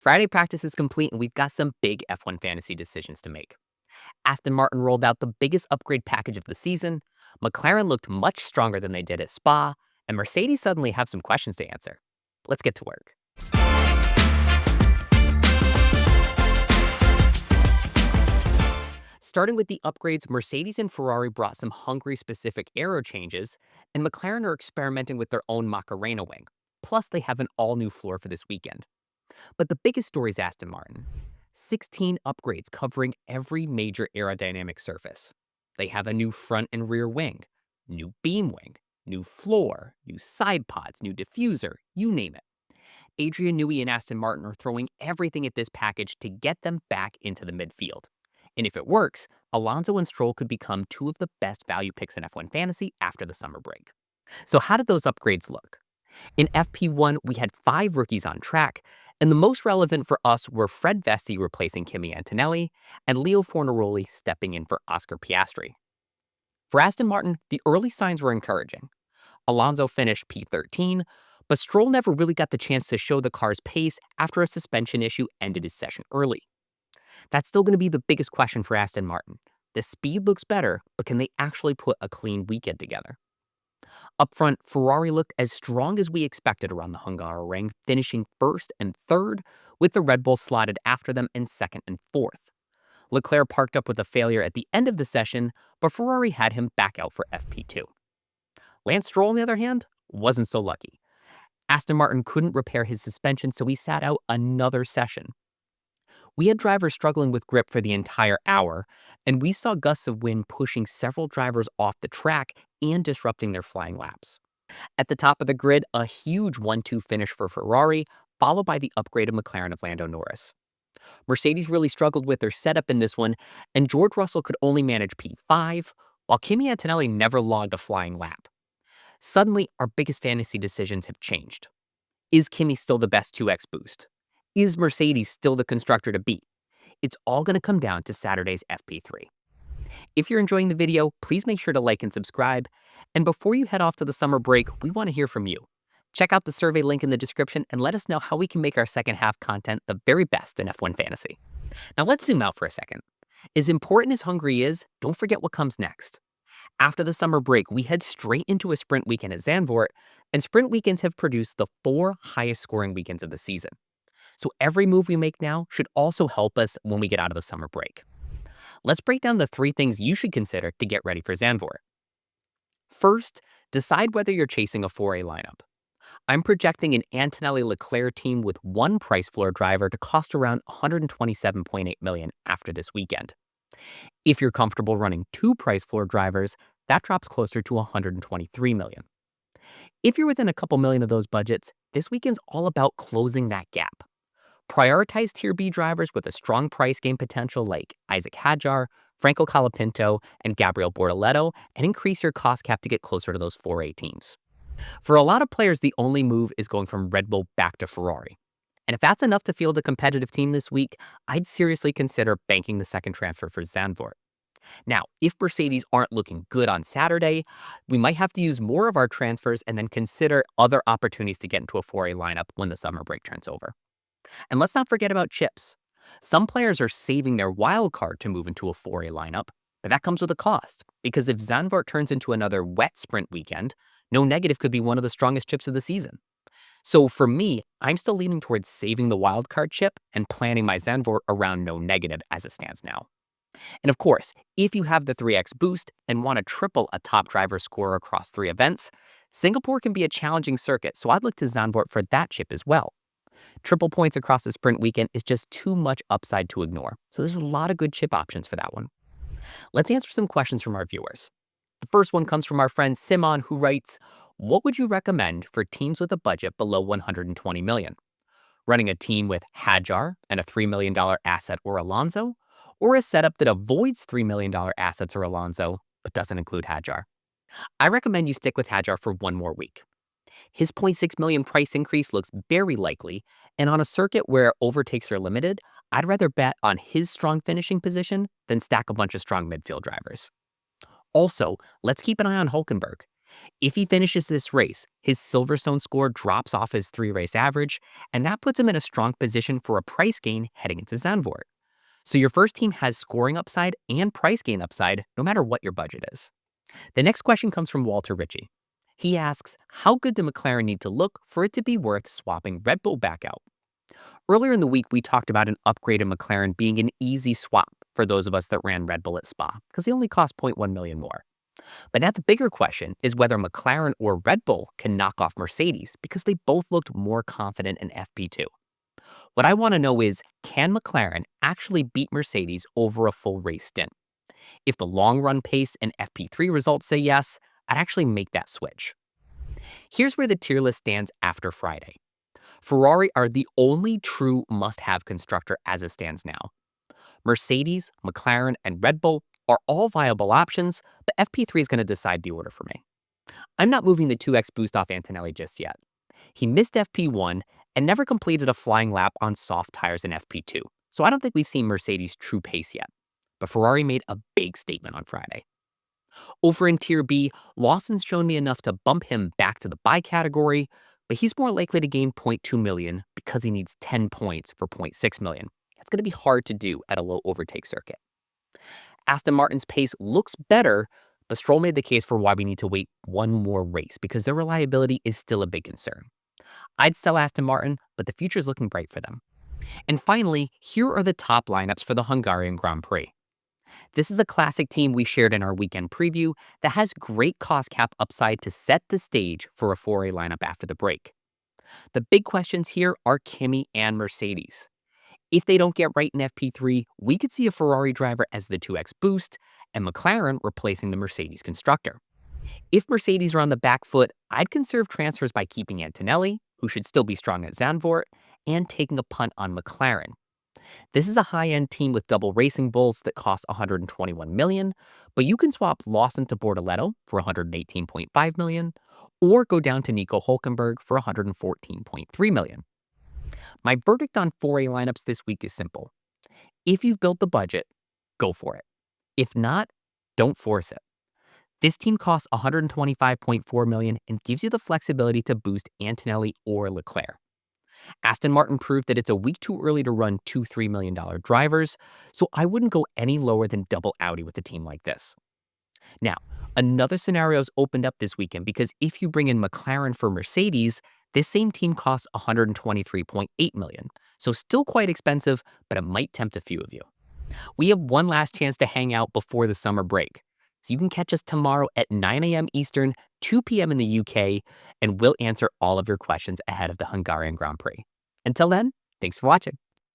Friday practice is complete and we've got some big F1 fantasy decisions to make. Aston Martin rolled out the biggest upgrade package of the season, McLaren looked much stronger than they did at Spa, and Mercedes suddenly have some questions to answer. Let's get to work. Starting with the upgrades, Mercedes and Ferrari brought some Hungary-specific aero changes, and McLaren are experimenting with their own Macarena wing. Plus, they have an all-new floor for this weekend. But the biggest story is Aston Martin. 16 upgrades covering every major aerodynamic surface. They have a new front and rear wing, new beam wing, new floor, new side pods, new diffuser, you name it. Adrian Newey and Aston Martin are throwing everything at this package to get them back into the midfield. And if it works, Alonso and Stroll could become two of the best value picks in F1 fantasy after the summer break. So how did those upgrades look? In FP1, we had 5 rookies on track, and the most relevant for us were Fred Vessi replacing Kimi Antonelli and Leo Fornaroli stepping in for Oscar Piastri. For Aston Martin, the early signs were encouraging. Alonso finished P13, but Stroll never really got the chance to show the car's pace after a suspension issue ended his session early. That's still going to be the biggest question for Aston Martin. The speed looks better, but can they actually put a clean weekend together? Up front, Ferrari looked as strong as we expected around the Hungaroring, finishing first and third, with the Red Bull slotted after them in second and fourth. Leclerc parked up with a failure at the end of the session, but Ferrari had him back out for FP2. Lance Stroll, on the other hand, wasn't so lucky. Aston Martin couldn't repair his suspension, so he sat out another session. We had drivers struggling with grip for the entire hour, and we saw gusts of wind pushing several drivers off the track and disrupting their flying laps. At the top of the grid, a huge 1-2 finish for Ferrari, followed by the upgraded McLaren of Lando Norris. Mercedes really struggled with their setup in this one, and George Russell could only manage P5, while Kimi Antonelli never logged a flying lap. Suddenly, our biggest fantasy decisions have changed. Is Kimi still the best 2x boost? Is Mercedes still the constructor to beat? It's all going to come down to Saturday's FP3. If you're enjoying the video, please make sure to like and subscribe. And before you head off to the summer break, we want to hear from you. Check out the survey link in the description and let us know how we can make our second half content the very best in F1 fantasy. Now let's zoom out for a second. As important as Hungary is, don't forget what comes next. After the summer break, we head straight into a sprint weekend at Zandvoort, and sprint weekends have produced the 4 highest scoring weekends of the season. So every move we make now should also help us when we get out of the summer break. Let's break down the 3 things you should consider to get ready for Zandvoort. First, decide whether you're chasing a 4A lineup. I'm projecting an Antonelli-Leclerc team with 1 price floor driver to cost around $127.8 million after this weekend. If you're comfortable running 2 price floor drivers, that drops closer to $123 million. If you're within a couple million of those budgets, this weekend's all about closing that gap. Prioritize Tier B drivers with a strong price game potential like Isaac Hadjar, Franco Colapinto, and Gabriel Bortoleto, and increase your cost cap to get closer to those 4A teams. For a lot of players, the only move is going from Red Bull back to Ferrari. And if that's enough to field a competitive team this week, I'd seriously consider banking the second transfer for Zandvoort. Now, if Mercedes aren't looking good on Saturday, we might have to use more of our transfers and then consider other opportunities to get into a 4A lineup when the summer break turns over. And let's not forget about chips. Some players are saving their wild card to move into a 4A lineup, but that comes with a cost, because if Zandvoort turns into another wet sprint weekend, no negative could be one of the strongest chips of the season. So for me, I'm still leaning towards saving the wild card chip and planning my Zandvoort around no negative as it stands now. And of course, if you have the 3x boost and want to triple a top driver score across 3 events, Singapore can be a challenging circuit, so I'd look to Zandvoort for that chip as well. Triple points across the sprint weekend is just too much upside to ignore, so there's a lot of good chip options for that one. Let's answer some questions from our viewers. The first one comes from our friend Simon, who writes, what would you recommend for teams with a budget below $120 million? Running a team with Hadjar and a $3 million asset or Alonso, or a setup that avoids $3 million assets or Alonso, but doesn't include Hadjar? I recommend you stick with Hadjar for 1 more week. His $0.6 million price increase looks very likely, and on a circuit where overtakes are limited, I'd rather bet on his strong finishing position than stack a bunch of strong midfield drivers. Also, let's keep an eye on Hülkenberg. If he finishes this race, his Silverstone score drops off his 3-race average, and that puts him in a strong position for a price gain heading into Zandvoort. So your first team has scoring upside and price gain upside, no matter what your budget is. The next question comes from Walter Ritchie. He asks, how good do McLaren need to look for it to be worth swapping Red Bull back out? Earlier in the week, we talked about an upgrade in McLaren being an easy swap for those of us that ran Red Bull at Spa, because they only cost 0.1 million more. But now the bigger question is whether McLaren or Red Bull can knock off Mercedes, because they both looked more confident in FP2. What I want to know is, can McLaren actually beat Mercedes over a full race stint? If the long run pace and FP3 results say yes, I'd actually make that switch. Here's where the tier list stands after Friday. Ferrari are the only true must-have constructor as it stands now. Mercedes, McLaren, and Red Bull are all viable options, but FP3 is going to decide the order for me. I'm not moving the 2x boost off Antonelli just yet. He missed FP1 and never completed a flying lap on soft tires in FP2, so I don't think we've seen Mercedes' true pace yet. But Ferrari made a big statement on Friday. Over in Tier B, Lawson's shown me enough to bump him back to the buy category, but he's more likely to gain 0.2 million because he needs 10 points for 0.6 million. That's going to be hard to do at a low overtake circuit. Aston Martin's pace looks better, but Stroll made the case for why we need to wait one more race because their reliability is still a big concern. I'd sell Aston Martin, but the future's looking bright for them. And finally, here are the top lineups for the Hungarian Grand Prix. This is a classic team we shared in our weekend preview that has great cost cap upside to set the stage for a 4A lineup after the break. The big questions here are Kimi and Mercedes. If they don't get right in FP3, we could see a Ferrari driver as the 2x boost and McLaren replacing the Mercedes constructor. If Mercedes are on the back foot, I'd conserve transfers by keeping Antonelli, who should still be strong at Zandvoort, and taking a punt on McLaren. This is a high-end team with double racing bulls that cost 121 million, but you can swap Lawson to Bortoleto for 118.5 million, or go down to Nico Hülkenberg for 114.3 million. My verdict on 4A lineups this week is simple. If you've built the budget, go for it. If not, don't force it. This team costs 125.4 million and gives you the flexibility to boost Antonelli or Leclerc. Aston Martin proved that it's a week too early to run two $3 million drivers, so I wouldn't go any lower than double Audi with a team like this. Now, another scenario's opened up this weekend because if you bring in McLaren for Mercedes, this same team costs 123.8 million, so still quite expensive, but it might tempt a few of you. We have one last chance to hang out before the summer break, so you can catch us tomorrow at 9 a.m. Eastern, 2 p.m. in the UK, and we'll answer all of your questions ahead of the Hungarian Grand Prix. Until then, thanks for watching.